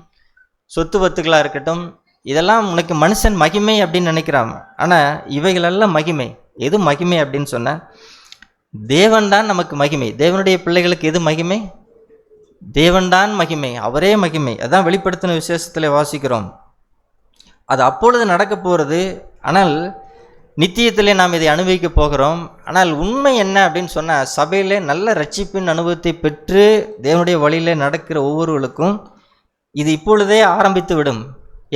சொத்து வத்துக்களாக இருக்கட்டும், இதெல்லாம் உனக்கு மனுஷன் மகிமை அப்படின்னு நினைக்கிறான். ஆனால் இவைகளெல்லாம் மகிமை. எது மகிமை அப்படின்னு சொன்னால் தேவன் தான் நமக்கு மகிமை. தேவனுடைய பிள்ளைகளுக்கு எது மகிமை? தேவன்தான் மகிமை, அவரே மகிமை. அதான் வெளிப்படுத்தின விசேஷத்தில் வாசிக்கிறோம். அது அப்பொழுது நடக்க போகிறது. ஆனால் நித்தியத்திலே நாம் இதை அனுபவிக்க போகிறோம். ஆனால் உண்மை என்ன அப்படின்னு சொன்னால், சபையிலே நல்ல ரட்சிப்பின் அனுபவத்தை பெற்று தேவனுடைய வழியிலே நடக்கிற ஒவ்வொருவருக்கும் இது இப்பொழுதே ஆரம்பித்து விடும்.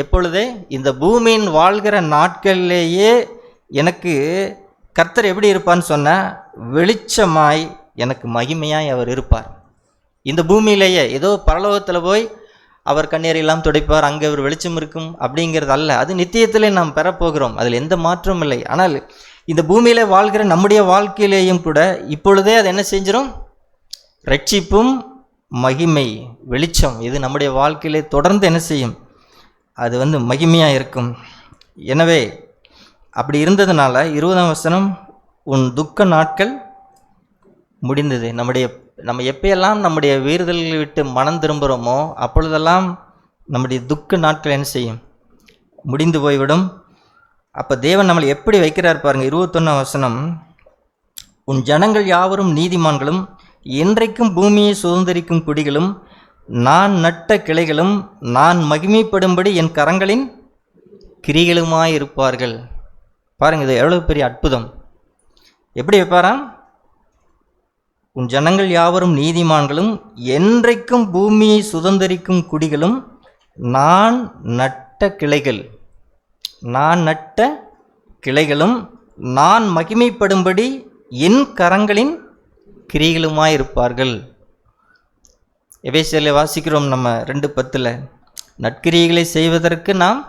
எப்பொழுதே? இந்த பூமியின் வாழ்கிற நாட்களிலேயே எனக்கு கர்த்தர் எப்படி இருப்பான்னு சொன்னால், வெளிச்சமாய் எனக்கு மகிமையாய் அவர் இருப்பார். இந்த பூமியிலேயே ஏதோ பரலோகத்தில் போய் அவர் கண்ணீரெல்லாம் துடைப்பார், அங்கே ஒரு வெளிச்சம் இருக்கும் அப்படிங்கிறது அல்ல. அது நித்தியத்திலே நாம் பெறப்போகிறோம், அதில் எந்த மாற்றமும் இல்லை. ஆனால் இந்த பூமியில் வாழ்கிற நம்முடைய வாழ்க்கையிலேயும் கூட இப்பொழுதே அது என்ன செஞ்சிடும்? ரட்சிப்பும் மகிமை, வெளிச்சம், இது நம்முடைய வாழ்க்கையிலே தொடர்ந்து என்ன செய்யும்? அது மகிமையாக இருக்கும். எனவே அப்படி இருந்ததுனால 20ஆம் வசனம், உன் துக்க நாட்கள் முடிந்தது. நம்ம எப்பயெல்லாம் நம்முடைய வீறுதல்களை விட்டு மனம் திரும்புகிறோமோ அப்பொழுதெல்லாம் நம்முடைய துக்க நாட்கள் என்ன செய்யும்? முடிந்து போய்விடும். அப்போ தேவன் நம்மளை எப்படி வைக்கிறார் பாருங்கள். 21ஆம் வசனம், உன் ஜனங்கள் யாவரும் நீதிமான்களும் என்றைக்கும் பூமியை சுதந்திரிக்கும் குடிகளும் நான் நட்ட கிளைகளும் நான் மகிமைப்படும்படி என் கரங்களின் கிரிகளுமாயிருப்பார்கள். பாருங்கள், இது எவ்வளோ பெரிய அற்புதம். எப்படி வைப்பாராம்? உன் ஜனங்கள் யாவரும் நீதிமான்களும் என்றைக்கும் பூமியை சுதந்திரிக்கும் குடிகளும் நான் நட்ட கிளைகள், நான் நட்ட கிளைகளும் நான் மகிமைப்படும்படி என் கரங்களின் கிரிகளுமாயிருப்பார்கள். எபேசியரில் வாசிக்கிறோம் நம்ம 2:10, நற்கிரியைகளை செய்வதற்கு நாம்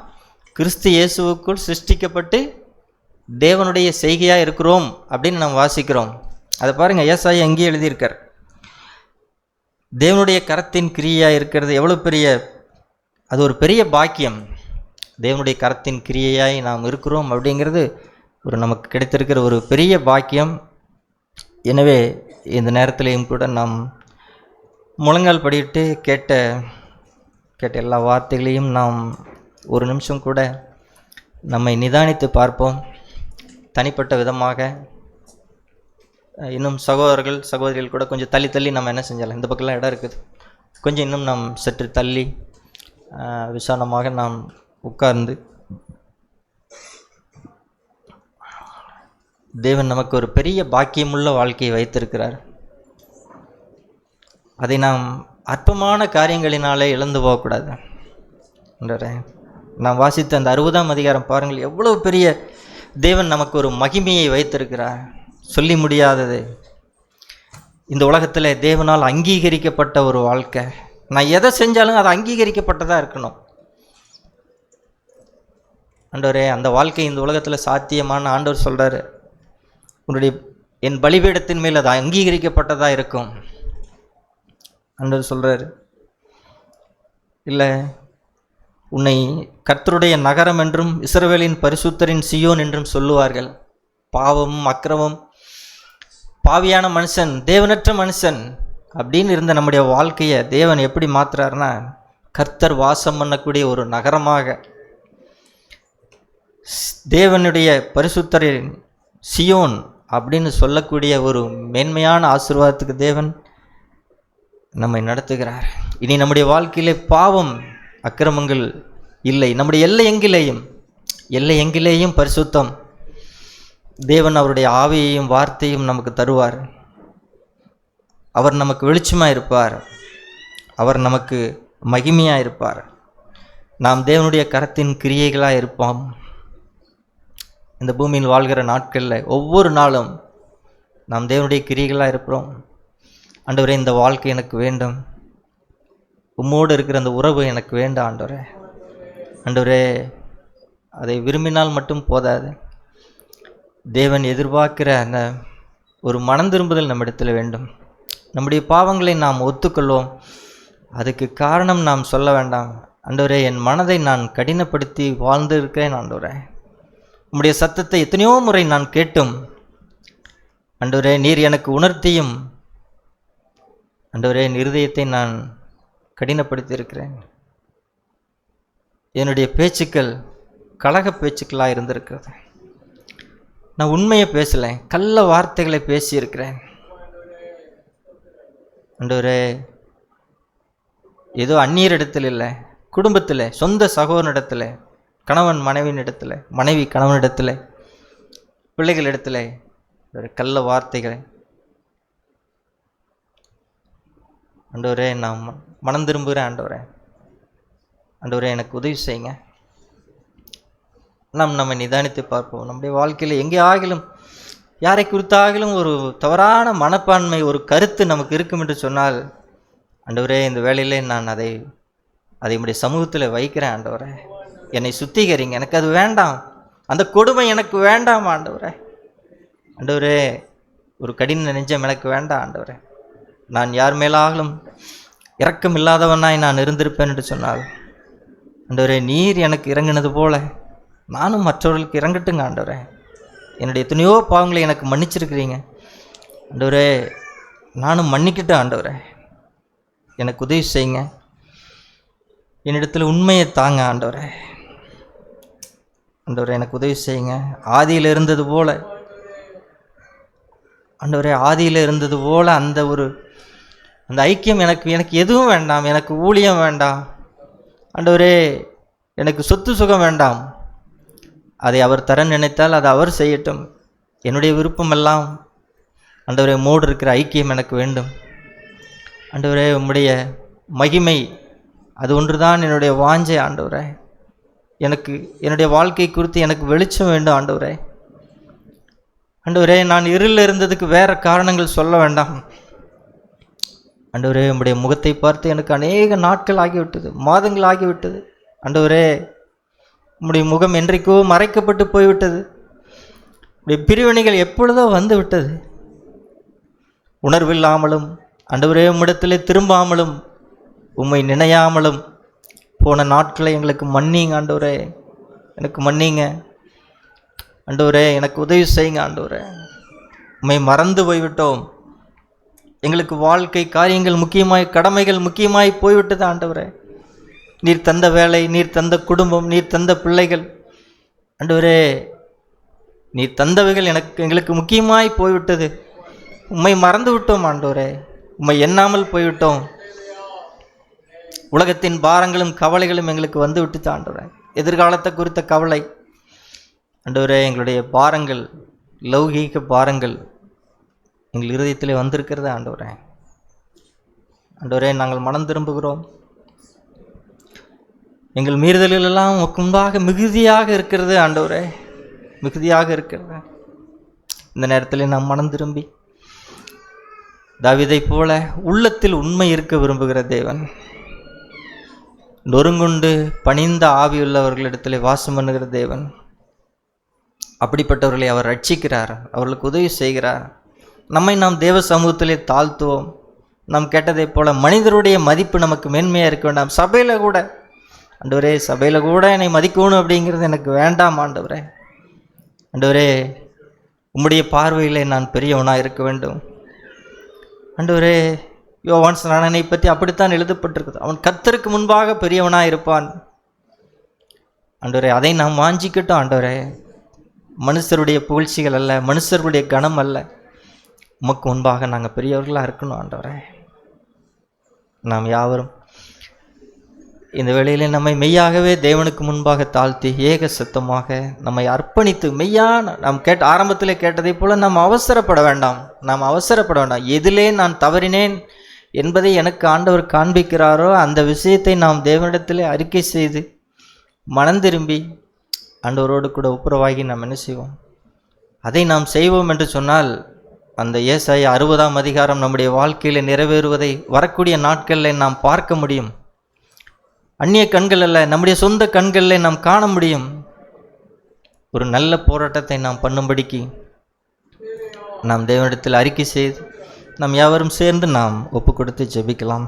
கிறிஸ்து இயேசுவுக்குள் சிருஷ்டிக்கப்பட்டு தேவனுடைய செய்கையாக இருக்கிறோம் அப்படின்னு நாம் வாசிக்கிறோம். அதை பாருங்கள், ஏசாயா அங்கேயே எழுதியிருக்கார். தேவனுடைய கரத்தின் கிரியையாக இருக்கிறது எவ்வளோ பெரிய, அது ஒரு பெரிய பாக்கியம். தேவனுடைய கரத்தின் கிரியையாய் நாம் இருக்கிறோம் அப்படிங்கிறது நமக்கு கிடைத்திருக்கிற ஒரு பெரிய பாக்கியம். எனவே இந்த நேரத்திலையும் கூட நாம் முழங்கால் படிட்டு கேட்ட எல்லா வார்த்தைகளையும் நாம் ஒரு நிமிஷம் கூட நம்மை நிதானித்து பார்ப்போம். தனிப்பட்ட விதமாக இன்னும் சகோதரர்கள் சகோதரிகள் கூட கொஞ்சம் தள்ளி நம்ம என்ன செஞ்சாலும், இந்த பக்கம்லாம் இடம் இருக்குது, கொஞ்சம் இன்னும் நாம் சற்று தள்ளி விசாலமாக நாம் உட்கார்ந்து தேவன் நமக்கு ஒரு பெரிய பாக்கியமுள்ள வாழ்க்கையை வைத்திருக்கிறார். அதை நாம் அற்பமான காரியங்களினாலே இழந்து போகக்கூடாது. நாம் வாசித்த அந்த 60ஆம் அதிகாரம் பாருங்கள், எவ்வளோ பெரிய தேவன் நமக்கு ஒரு மகிமையை வைத்திருக்கிறார், சொல்லி முடியாதது. இந்த உலகத்தில் தேவனால் அங்கீகரிக்கப்பட்ட ஒரு வாழ்க்கை. நான் எதை செஞ்சாலும் அது அங்கீகரிக்கப்பட்டதாக இருக்கணும். ஆண்டவரே, அந்த வாழ்க்கை இந்த உலகத்தில் சாத்தியமான ஆண்டவர் சொல்கிறாரு, என் பலிபீடத்தின் மேல் அது அங்கீகரிக்கப்பட்டதாக இருக்கும். ஆண்டவர் சொல்கிறாரு, இல்லை, உன்னை கர்த்தருடைய நகரம் என்றும் இஸ்ரவேலின் பரிசுத்தரின் சியோன் என்றும் சொல்லுவார்கள். பாவமும் அக்கிரமம், பாவியான மனுஷன், தேவனற்ற மனுஷன் அப்படின்னு இருந்த நம்முடைய வாழ்க்கையை தேவன் எப்படி மாற்றுறாருன்னா, கர்த்தர் வாசம் பண்ணக்கூடிய ஒரு நகரமாக, தேவனுடைய பரிசுத்தரின் சியோன் அப்படின்னு சொல்லக்கூடிய ஒரு மேன்மையான ஆசீர்வாதத்துக்கு தேவன் நம்மை நடத்துகிறார். இனி நம்முடைய வாழ்க்கையிலே பாவம் அக்கிரமங்கள் இல்லை. நம்முடைய எல்லை எங்கிலேயும் பரிசுத்தம். தேவன் அவருடைய ஆவியையும் வார்த்தையும் நமக்கு தருவார். அவர் நமக்கு வெளிச்சமாக இருப்பார், அவர் நமக்கு மகிமையாக இருப்பார். நாம் தேவனுடைய கரத்தின் கிரியைகளாக இருப்போம். இந்த பூமியில் வாழ்கிற நாட்களில் ஒவ்வொரு நாளும் நாம் தேவனுடைய கிரியைகளாக இருக்கிறோம். ஆண்டவரே, இந்த வாழ்க்கை எனக்கு வேண்டும், உம்மோடு இருக்கிற அந்த உறவு எனக்கு வேண்டாம் ஆண்டவரே. ஆண்டவரே, அதை விரும்பினால் மட்டும் போதாது, தேவன் எதிர்பார்க்கிற அந்த ஒரு மனம் திரும்புதல் நம்மிடத்தில் வேண்டும். நம்முடைய பாவங்களை நாம் ஒத்துக்கொள்வோம். அதுக்கு காரணம் நாம் சொல்ல வேண்டாம். ஆண்டவரே, என் மனதை நான் கடினப்படுத்தி வாழ்ந்து இருக்கிறேன் ஆண்டவரே, உம்முடைய சத்தத்தை எத்தனையோ முறை நான் கேட்டும் ஆண்டவரே, நீர் எனக்கு உணர்த்தியும் ஆண்டவரே, என் இருதயத்தை நான் கடினப்படுத்தி இருக்கிறேன். என்னுடைய பேச்சுக்கள் கலக பேச்சுக்களாக இருந்திருக்கிறது. நான் உண்மையை பேசலை, கள்ள வார்த்தைகளை பேசியிருக்கிறேன். ஆண்டவரே, ஏதோ அந்நியரிடத்தில் இல்லை, குடும்பத்தில், சொந்த சகோதரனிடத்தில், கணவன் மனைவியினிடத்தில், மனைவி கணவனிடத்தில், பிள்ளைகளிடத்தில் ஒரு கள்ள வார்த்தைகளை. ஆண்டவரே, நான் மனம் திரும்புகிறேன். ஆண்டவரே எனக்கு உதவி செய்யுங்க. நம்ம நிதானித்து பார்ப்போம். நம்முடைய வாழ்க்கையில் எங்கே ஆகிலும், யாரை குறித்தாகிலும் ஒரு தவறான மனப்பான்மை, ஒரு கருத்து நமக்கு இருக்கும் என்று சொன்னால், ஆண்டவரே, இந்த வேளையிலே நான் அதை உம்முடைய சமூகத்தில் வைக்கிறேன். ஆண்டவரே, என்னை சுத்திகரிங்க. எனக்கு அது வேண்டாம், அந்த கொடுமை எனக்கு வேண்டாம். ஆண்டவரே, ஒரு கடின நெஞ்சம் எனக்கு வேண்டாம். ஆண்டவரே, நான் யார் மேலாகலும் இரக்கம் இல்லாதவனாய் நான் இருந்திருப்பேன் என்று சொன்னால், ஆண்டவரே, நீர் எனக்கு இறங்கினது போல நானும் மற்றவர்களுக்கு இறங்கட்டுங்க. ஆண்டவரே, என்னுடைய எத்தனையோ பாவங்களை எனக்கு மன்னிச்சிருக்கிறீங்க. ஆண்டவரே, நானும் மன்னிக்கிட்டேன். ஆண்டவரே, எனக்கு உதவி செய்யுங்க. என்னிடத்தில் உண்மையை தாங்க. ஆண்டவரே, எனக்கு உதவி செய்யுங்க. ஆதியில் இருந்தது போல, ஆண்டவரே, ஆதியில் இருந்தது போல அந்த ஐக்கியம் எனக்கு எதுவும் வேண்டாம். எனக்கு ஊழியம் வேண்டாம். ஆண்டவரே, எனக்கு சொத்து சுகம் வேண்டாம். அதை அவர் தர நினைத்தால் அதை அவர் செய்யட்டும். என்னுடைய விருப்பமெல்லாம் ஆண்டவரே, மோடு இருக்கிற ஐக்கியம் எனக்கு வேண்டும். ஆண்டவரே, உம்முடைய மகிமை அது ஒன்றுதான் என்னுடைய வாஞ்சை. ஆண்டவரே, எனக்கு என்னுடைய வாழ்க்கை குறித்து எனக்கு வெளிச்சம் வேண்டும். ஆண்டவரே, நான் இருளில் இருந்ததுக்கு வேற காரணங்கள் சொல்ல வேண்டாம். ஆண்டவரே, உம்முடைய முகத்தை பார்த்து எனக்கு அநேக நாட்கள் ஆகிவிட்டது, மாதங்கள் ஆகிவிட்டது. ஆண்டவரே, உம்முடைய முகம் என்றைக்கோ மறைக்கப்பட்டு போய்விட்டது. உடைய பிரிவினைகள் எப்பொழுதோ வந்து விட்டது. உணர்வில்லாமலும் ஆண்டவரே உம்மிடத்திலே திரும்பாமலும் உம்மை நினையாமலும் போன நாட்களை எங்களுக்கு மன்னிங்க. ஆண்டவரே, எனக்கு மன்னிங்க. ஆண்டவரே, எனக்கு உதவி செய்யுங்க. ஆண்டவரே, உம்மை மறந்து போய்விட்டோம். எங்களுக்கு வாழ்க்கை காரியங்கள் முக்கியமாய், கடமைகள் முக்கியமாய் போய்விட்டது. ஆண்டவரே, நீர் தந்த வேலை, நீர் தந்த குடும்பம், நீர் தந்த பிள்ளைகள், ஆண்டவரே, நீர் தந்தவைகள் எங்களுக்கு முக்கியமாய் போய்விட்டது. உம்மை மறந்து விட்டோம். ஆண்டவரே, உம்மை எண்ணாமல் போய்விட்டோம். உலகத்தின் பாரங்களும் கவலைகளும் எங்களுக்கு வந்து விட்டுச்சு. ஆண்டவரே, எதிர்காலத்தை குறித்த கவலை. ஆண்டவரே, எங்களுடைய பாரங்கள், லௌகீக பாரங்கள் எங்கள் இருதயத்திலே வந்திருக்கிறது. ஆண்டவரே, நாங்கள் மனம் திரும்புகிறோம். எங்கள் மீறுதல்களெல்லாம் உமக்கு முன்பாக மிகுதியாக இருக்கிறது. ஆண்டவரே, மிகுதியாக இருக்கிறது. இந்த நேரத்தில் நாம் மனம் திரும்பி தாவீதை போல உள்ளத்தில் உண்மை இருக்க விரும்புகிற தேவன், நொறுங்குண்டு பணிந்த ஆவியுள்ளவர்களிடத்திலே வாசம் பண்ணுகிற தேவன், அப்படிப்பட்டவர்களை அவர் ரட்சிக்கிறார், அவர்களுக்கு உதவி செய்கிறார். நம்மை நாம் தேவ சமூகத்திலே தாழ்த்துவோம். நாம் கேட்டதை போல மனிதருடைய மதிப்பு நமக்கு மேன்மையாக இருக்க வேண்டாம். சபையில் கூட, ஆண்டவரே, சபையில் கூட என்னை மதிக்கணும் அப்படிங்கிறது எனக்கு வேண்டாம். ஆண்டவரே, உம்முடைய பார்வையிலே நான் பெரியவனாக இருக்க வேண்டும். ஆண்டவரே, யோவான் ஸ்நானனை பற்றி அப்படித்தான் எழுதப்பட்டிருக்குது. அவன் கர்த்தருக்கு முன்பாக பெரியவனாக இருப்பான். ஆண்டவரே, அதை நாம் வாஞ்சிக்கட்டும். ஆண்டவரே, மனுஷருடைய புகழ்ச்சிகள் அல்ல, மனுஷருடைய கணம் அல்ல, உமக்கு முன்பாக நாங்கள் பெரியவர்களாக இருக்கணும். ஆண்டவரே, நாம் யாவரும் இந்த வேளையிலே நம்மை மெய்யாகவே தேவனுக்கு முன்பாக தாழ்த்தி ஏக சத்தமாக நம்மை அர்ப்பணித்து மெய்யான நாம் ஆரம்பத்தில் கேட்டதை போல நாம் அவசரப்பட வேண்டாம். எதிலே நான் தவறினேன் என்பதை எனக்கு ஆண்டவர் காண்பிக்கிறாரோ அந்த விஷயத்தை நாம் தேவனிடத்திலே அறிக்கை செய்து மனம் திரும்பி ஆண்டவரோடு கூட ஒப்புரவாகி நாம் என்ன செய்வோம், அதை நாம் செய்வோம் என்று சொன்னால் அந்த ஏசாயா 60ஆம் அதிகாரம் நம்முடைய வாழ்க்கையில் நிறைவேறுவதை வரக்கூடிய நாட்களில் நாம் பார்க்க முடியும். அந்நிய கண்கள் அல்ல, நம்முடைய சொந்த கண்களில் நாம் காண முடியும். ஒரு நல்ல போராட்டத்தை நாம் பண்ணும்படிக்கு நாம் தேவனிடத்தில் அறிக்கை செய்து நாம் யாவரும் சேர்ந்து நாம் ஒப்பு கொடுத்து ஜெபிக்கலாம்.